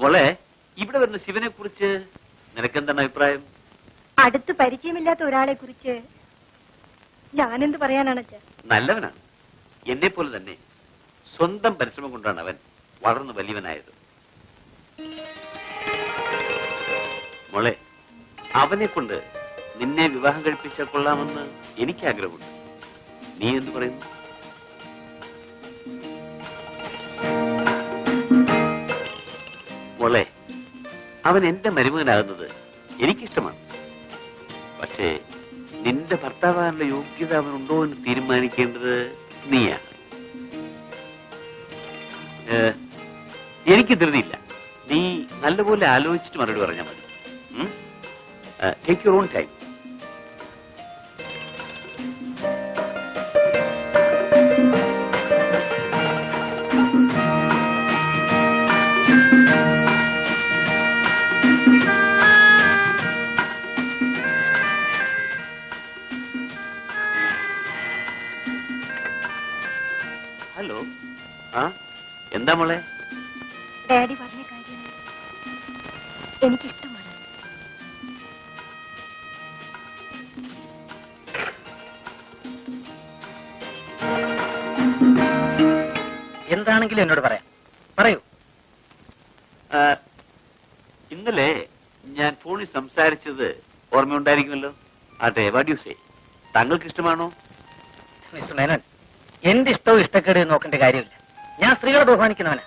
മോളെ, ഇവിടെ വരുന്ന ശിവനെ കുറിച്ച് നിനക്കെന്താണ് അഭിപ്രായം? അടുത്ത് പരിചയമില്ലാത്ത ഒരാളെ കുറിച്ച് ഞാനെന്ത് പറയാനാണ് അച്ഛാ? നല്ലവനാണ്. എന്നെ പോലെ തന്നെ സ്വന്തം പരിശ്രമം കൊണ്ടാണ് അവൻ വളർന്നു വലിയവനായത്. മോളെ, അവനെ കൊണ്ട് നിന്നെ വിവാഹം കഴിപ്പിച്ചാൽ കൊള്ളാമെന്ന് എനിക്ക് ആഗ്രഹമുണ്ട്. നീ എന്ത് പറയുന്നു? മോളെ, അവൻ എന്റെ മരുമകനാകുന്നത് എനിക്കിഷ്ടമാണ്. പക്ഷേ നിന്റെ ഭർത്താവാനുള്ള യോഗ്യത അവനുണ്ടോ എന്ന് തീരുമാനിക്കേണ്ടത് നീയാണ്. എനിക്ക് ധൃതിയില്ല. നീ നല്ലപോലെ ആലോചിച്ചിട്ട് മറുപടി പറഞ്ഞാൽ മതി. Take your own time. Hello. എന്താ മോളെ? ഡാഡി പറഞ്ഞ കാര്യം എനിക്കിഷ്ടമാണ്. എന്താണെങ്കിലും എന്നോട് പറയാം. പറയൂ. ഇന്നലെ ഞാൻ ഫോണിൽ സംസാരിച്ചത് ഓർമ്മയുണ്ടായിരിക്കുമല്ലോ. അതെ, വാട്ട് യു സേ? താങ്കൾക്ക് ഇഷ്ടമാണോ? മിസ്റ്റർ മേനോൻ, എന്റെ ഇഷ്ടവും ഇഷ്ടക്കേട് നോക്കേണ്ട കാര്യമില്ല. ഞാൻ സ്ത്രീകളെ ബഹുമാനിക്കുന്നവനാ.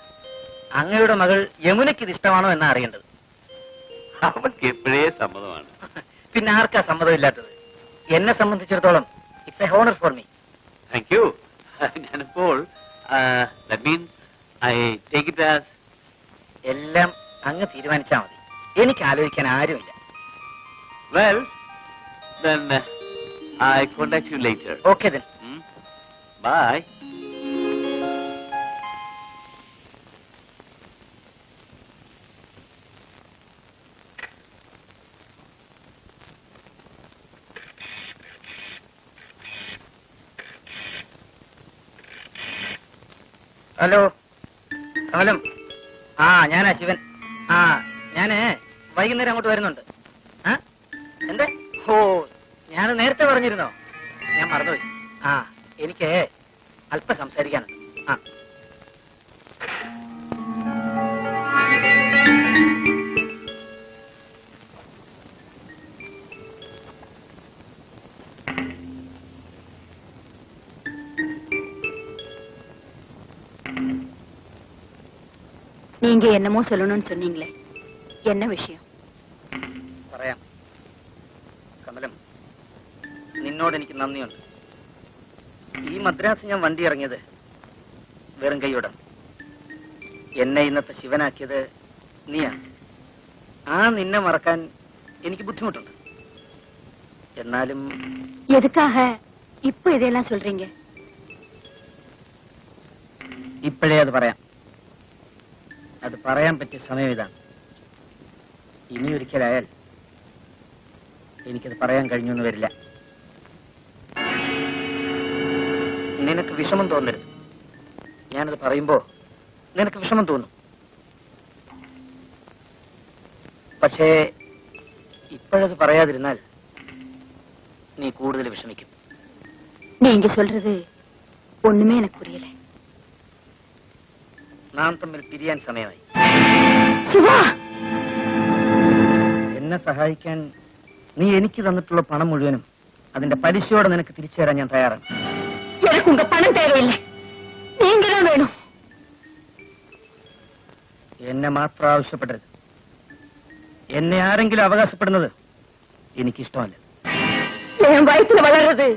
അങ്ങയുടെ മകൾ യമുനയ്ക്ക് ഇത് ഇഷ്ടമാണോ എന്നാ അറിയേണ്ടത്. അവൾക്ക് എപ്പോഴേ സമ്മതമാണ്. പിന്നെ ആർക്കാ സമ്മതമില്ലാത്തത്? എന്നെ സംബന്ധിച്ചിടത്തോളം it's A honour for me. Thank you. ഞാനിപ്പോൾ എല്ലാം അങ്ങ് തീരുമാനിച്ചാ മതി. എനിക്ക് ആലോചിക്കാൻ ആരുമില്ല. Well, then I contact you later. Okay then. Bye. Hello Kamalam. ഞാനാ ശിവൻ. ഞാന് വൈകുന്നേരം അങ്ങോട്ട് വരുന്നുണ്ട്. എന്താ? ഞാൻ നേരത്തെ പറഞ്ഞിരുന്നോ? ഞാൻ മറന്നുപോയി. എനിക്ക് അല്പം സംസാരിക്കാനുണ്ട്. நீங்க என்னமோ சொல்லணும்னு சொன்னீங்களே, என்ன விஷயம்? പറയാം കമലം, നിന്നോട് എനിക്ക് നന്ദിയുണ്ട്. ഈ മദ്രാസ് ഞാൻ വണ്ടി ഇറങ്ങിയത് വെറും കൈയോടെ. എന്നെ ഇന്നത്തെ ശിവനാക്കിയത് നീയാണ്. നിന്നെ മറക്കാൻ എനിക്ക് ബുദ്ധിമുട്ടുണ്ട്. എന്നാലും எதுக்காக இப்ப இதெல்லாம் சொல்றீங்க? ഇപ്പോഴേ അത് പറയാം. അത് പറയാൻ പറ്റിയ സമയം ഇതാണ്. ഇനിയൊരിക്കലായാൽ എനിക്കത് പറയാൻ കഴിഞ്ഞൊന്നും വരില്ല. നിനക്ക് വിഷമം തോന്നരുത്. ഞാനത് പറയുമ്പോ നിനക്ക് വിഷമം തോന്നും. പക്ഷേ ഇപ്പോഴത് പറയാതിരുന്നാൽ നീ കൂടുതൽ വിഷമിക്കും. நீங்க சொல்றது ஒண்ணுமே எனக்கு புரியல. നാം തമ്മിൽ പിരിയാൻ സമയമായി. എന്നെ സഹായിക്കാൻ നീ എനിക്ക് തന്നിട്ടുള്ള പണം മുഴുവനും അതിന്റെ പലിശയോടെ നിനക്ക് തിരിച്ചു തരാൻ ഞാൻ തയ്യാറാണ്. எனக்கு உங்க பணம் தேவையில்லை, நீங்க தான் வேணும். എന്നെ മാത്രം ആവശ്യപ്പെടരുത്. എന്നെ ആരെങ്കിലും അവകാശപ്പെടുന്നത് എനിക്കിഷ്ടമല്ല. என் வயசுல வளர்றது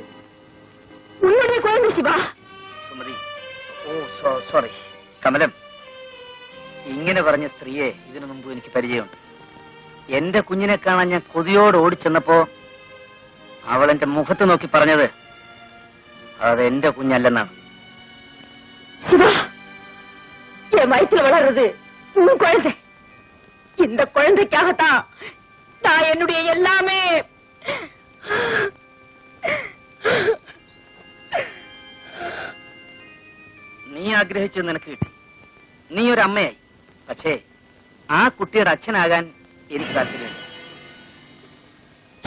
உன்னுடைய குழந்தை சிவா. സുമതി, സോറി കമലം. ഇങ്ങനെ പറഞ്ഞ സ്ത്രീയെ ഇതിനു മുമ്പ് എനിക്ക് പരിചയമുണ്ട്. എന്റെ കുഞ്ഞിനെ കാണാൻ ഞാൻ കൊതിയോട് ഓടിച്ചെന്നപ്പോ അവൾ എന്റെ മുഖത്ത് നോക്കി പറഞ്ഞത് അത് എന്റെ കുഞ്ഞല്ലെന്നാണ്. சிவா, என் வயசுல வளர்றது உன் குழந்தை. இந்த குழந்தைக்காகத்தான் நான் என்னுடைய எல்லாமே. നീ ആഗ്രഹിച്ചത് നിനക്ക് കിട്ടി. നീ ഒരു അമ്മയായി. പക്ഷേ ആ കുട്ടിയുടെ അച്ഛനാകാൻ എനിക്ക് താല്പര്യമില്ല.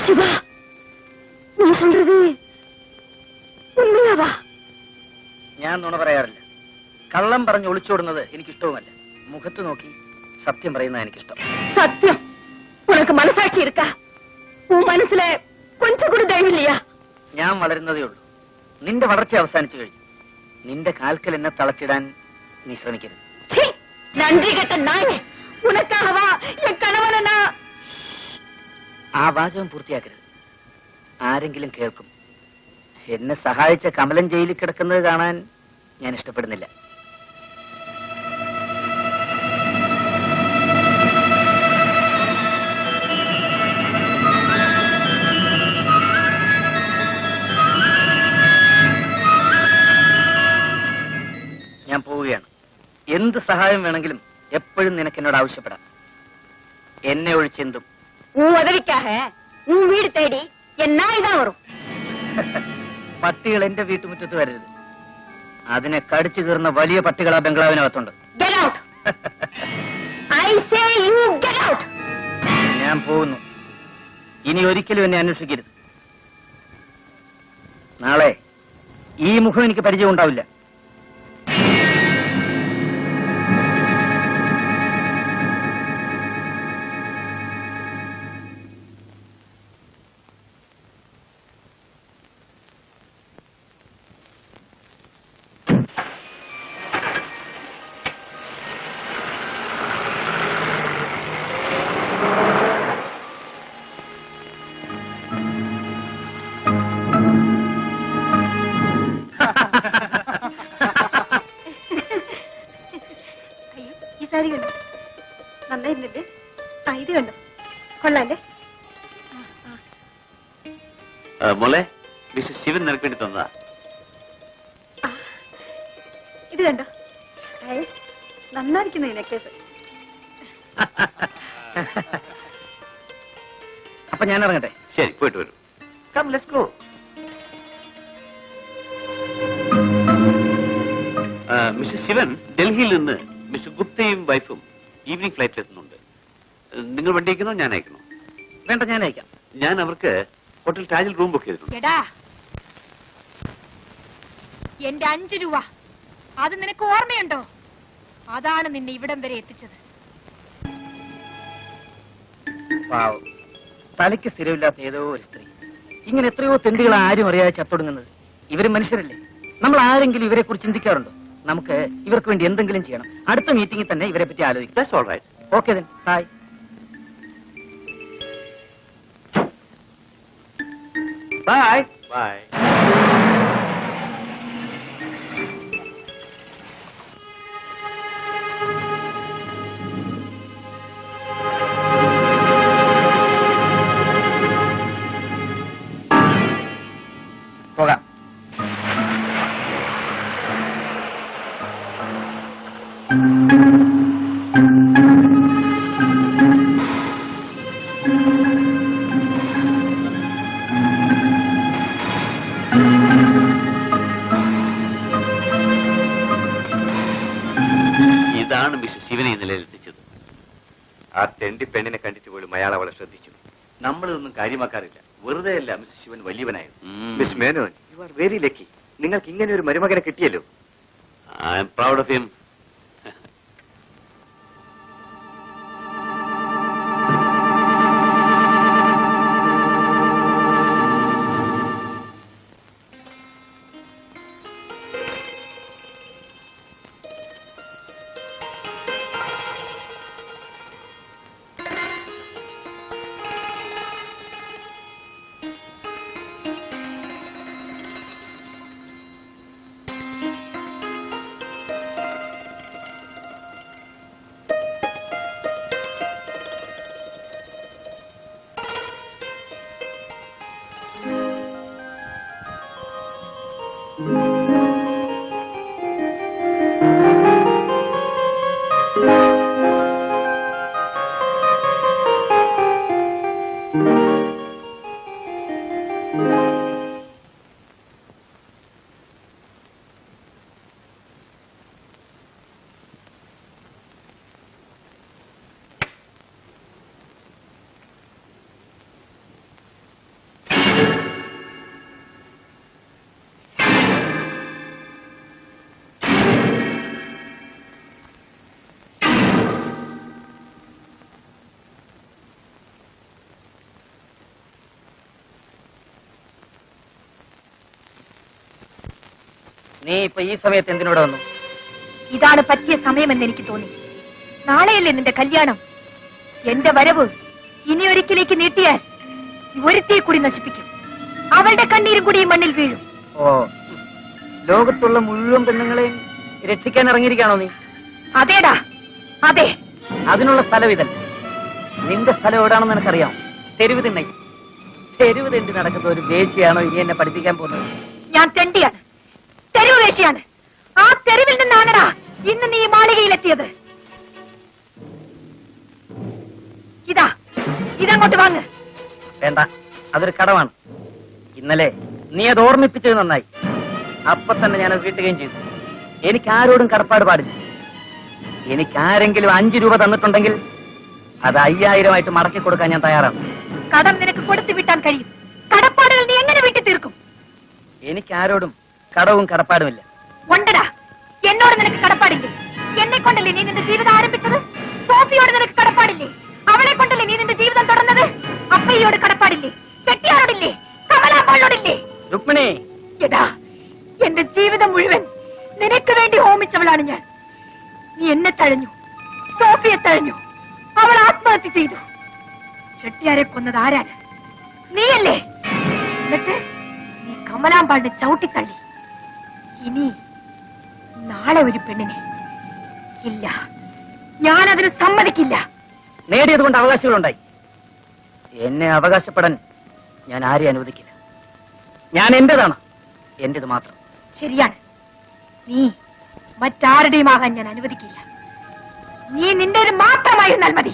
சிவா நீ சொல்றது உண்மையாவா? ഞാൻ നുണ പറയാറില്ല. കള്ളം പറഞ്ഞ് ഒളിച്ചോടുന്നത് എനിക്കിഷ്ടവുമല്ല. മുഖത്ത് നോക്കി സത്യം പറയുന്നത് എനിക്കിഷ്ടം. சத்தியம் உனக்கு மனசாட்சி இருக்கா? உன் மனசுல கொஞ்சம் கூட தைரியம் இல்லையா? ഞാൻ വളരുന്നതേ ഉള്ളൂ. നിന്റെ വളർച്ച അവസാനിച്ചു കഴിഞ്ഞു. നിന്റെ കാൽക്കൽ എന്നെ തളച്ചിടാൻ നീ ശ്രമിക്കരുത്. ச்சீ, நன்றி கெட்ட நாயே, உனக்காகவா என் கணவனை நான்... ആ വാചകം പൂർത്തിയാക്കരുത്. ആരെങ്കിലും കേൾക്കും. എന്നെ സഹായിച്ച കമലൻ ജയിലിൽ കിടക്കുന്നത് കാണാൻ ഞാൻ ഇഷ്ടപ്പെടുന്നില്ല. ഞാൻ പോവുകയാണ്. എന്ത് സഹായം വേണമെങ്കിലും എപ്പോഴും നിനക്ക് എന്നോട് ആവശ്യപ്പെടാം. എന്നെ ഒഴിച്ചെന്തും. உன் உதவிக்காக உன் வீடு தேடி என் நாய் தான் வரும். പട്ടികൾ എന്റെ വീട്ടുമുറ്റത്ത് വരരുത്. അതിനെ കടിച്ചു കീറുന്ന വലിയ പട്ടികൾ ആ ബംഗ്ലാവിനകത്തുണ്ട്. Get out! I say you get out! ഞാൻ പോകുന്നു. ഇനി ഒരിക്കലും എന്നെ അന്വേഷിക്കരുത്. നാളെ ഈ മുഖം എനിക്ക് പരിചയം ഉണ്ടാവില്ല. ഈ സാരി കണ്ടോ? നന്നായിരുന്നില്ലേ? ഇത് കണ്ടോ? കൊള്ളാല്ലേ? മോളെ, മിസ്റ്റർ ശിവൻ നിനക്ക് വേണ്ടി തന്നതാ. ഇത് കണ്ടോ? നന്നായിരിക്കുന്നു ഈ നെക്ലേസ്. അപ്പൊ ഞാൻ ഇറങ്ങട്ടെ. ശരി, പോയിട്ട് വരൂ. Come, let's go. Mister Shivan, ഡൽഹിയിൽ നിന്ന് മിസ്റ്റർ ഗുപ്തയും വൈഫും ഈവനിംഗ് ഫ്ലൈറ്റിൽ എത്തുന്നുണ്ട്. നിങ്ങൾ വണ്ടി അയക്കണോ ഞാൻ അയക്കണോ? വേണ്ട, ഞാൻ അയക്കാം. ഞാൻ അവർക്ക് ഹോട്ടൽ താജിൽ റൂം ബുക്ക് ചെയ്തിട്ടുണ്ട്. എടാ, എന്റെ 5 രൂപ അത് നിനക്ക് ഓർമ്മയുണ്ടോ? അതാണ് നിന്നെ ഇവിടം വരെ എത്തിച്ചത്. പാവം, തലയ്ക്ക് സ്ഥിരമില്ലാത്ത ഏതോ ഒരു സ്ത്രീ. ഇങ്ങനെ എത്രയോ തെണ്ടുകൾ ആരും അറിയാതെ ചത്തൊടുങ്ങുന്നത്. ഇവര് മനുഷ്യരല്ലേ? നമ്മൾ ആരെങ്കിലും ഇവരെ കുറിച്ച് ചിന്തിക്കാറുണ്ടോ? നമുക്ക് ഇവർക്ക് വേണ്ടി എന്തെങ്കിലും ചെയ്യണം. അടുത്ത മീറ്റിംഗിൽ തന്നെ ഇവരെ പറ്റി ആലോചിക്കാം. That's all right. Okay then, bye. Bye. Bye. പോകാം. ഇതാണ് മിസ്റ്റർ ശിവനെ ഈ നിലയിലെത്തിച്ചത്. ആ തെണ്ടി പെണ്ണിനെ കണ്ടിട്ട് പോലും അയാൾ അവളെ ശ്രദ്ധിച്ചു. നമ്മളിതൊന്നും കാര്യമാക്കാറില്ല. വെറുതെ അല്ല മിസ്റ്റർ ശിവൻ വലിയവനായിരുന്നു. Miss Menon, you are very lucky. നിങ്ങൾക്ക് ഇങ്ങനെ ഒരു മരുമകനെ കിട്ടിയല്ലോ. I'm proud of him. നീ ഇപ്പൊ ഈ സമയത്ത് എന്തിനോട് വന്നു? ഇതാണ് പറ്റിയ സമയമെന്ന് എനിക്ക് തോന്നി. നാളെയല്ലേ നിന്റെ കല്യാണം. എന്റെ വരവ് ഇനി ഒരിക്കലേക്ക് നീട്ടിയാൽ ഒരുത്തിയെ കൂടി നശിപ്പിക്കും. അവളുടെ കണ്ണീരും കൂടി ഈ മണ്ണിൽ വീഴും. ഓ, ലോകത്തുള്ള മുഴുവൻ പെണ്ണുങ്ങളെയും രക്ഷിക്കാൻ ഇറങ്ങിയിരിക്കാണോ നീ? അതേടാ, അതെ. അതിനുള്ള സ്ഥലം ഇതല്ല. നിന്റെ സ്ഥലം എവിടാണെന്ന് എനിക്കറിയാം. തെരുവ് തിണ്ണ. തെരുവ് തെണ്ടി നടക്കുന്ന ഒരു വേശ്യയാണോ ഇനി എന്നെ പഠിപ്പിക്കാൻ പോകുന്നത്? ഞാൻ തെണ്ടിയാണ്, തെരുവ് വേശിയാണ്. ആ തെരുവിൽ നിന്നാണടാ ഇന്ന് നീ മാളികയിലെത്തിയത്. ഇതങ്ങോട്ട് വാങ്ങ്. വേണ്ട, അതൊരു കടമാണ്. ഇന്നലെ നീ അത് ഓർമ്മിപ്പിച്ചത് നന്നായി. അപ്പൊ തന്നെ ഞാനത് വീട്ടുകയും ചെയ്തു. എനിക്ക് ആരോടും കടപ്പാട് പാടില്ല. എനിക്ക് ആരെങ്കിലും 5 രൂപ തന്നിട്ടുണ്ടെങ്കിൽ അത് 5000 മടക്കി കൊടുക്കാൻ ഞാൻ തയ്യാറാണ്. കടം നിനക്ക് കൊടുത്തു വിട്ടാൻ കഴിയും. കടപ്പാടുകൾ നീ എങ്ങനെ വീട്ടി തീർക്കും? എനിക്ക് ആരോടും കടവും കടപ്പാടുമില്ല. ഉണ്ടടാ, എന്നോട് നിനക്ക് കടപ്പാടില്ലേ? എന്നെ കൊണ്ടല്ലേ നീ നിന്റെ ജീവിതം ആരംഭിച്ചത്? സോഫിയോട് നിനക്ക് കടപ്പാടില്ലേ? അവളെ കൊണ്ടല്ലേ നീ നിന്റെ ജീവിതം തുടർന്നത്? അപ്പയ്യോട് കടപ്പാടില്ലേ? ചെട്ടിയാരോടില്ലേ? കമലാമ്മയോടില്ലേ? രുക്മിണി, എടാ, എന്റെ ജീവിതം മുഴുവൻ നിനക്ക് വേണ്ടി ഹോമിച്ചവളാണ് ഞാൻ. നീ എന്നെ തഴഞ്ഞു, സോഫിയെ തഴഞ്ഞു. അവൾ ആത്മഹത്യ ചെയ്തു. ചെട്ടിയാരെ കൊന്നത് ആരാണ്? നീയല്ലേ? എന്നിട്ട് നീ കമലാമ്പാളിനെ ചവിട്ടിത്തള്ളി. ഇനി നാളെ ഒരു പെണ്ണിനെ ഇല്ല, ഞാനതിന് സമ്മതിക്കില്ല. നേടിയത് കൊണ്ട് അവകാശങ്ങളുണ്ടായി. എന്നെ അവകാശപ്പെടാൻ ഞാൻ ആരെയും അനുവദിക്കില്ല. ഞാൻ എന്റേതാണ്, എന്റേത് മാത്രം. ശരിയാണ്, നീ മറ്റാരുടെയും ആകാൻ ഞാൻ അനുവദിക്കില്ല. നീ നിന്റേത് മാത്രമായിരുന്നാൽ മതി.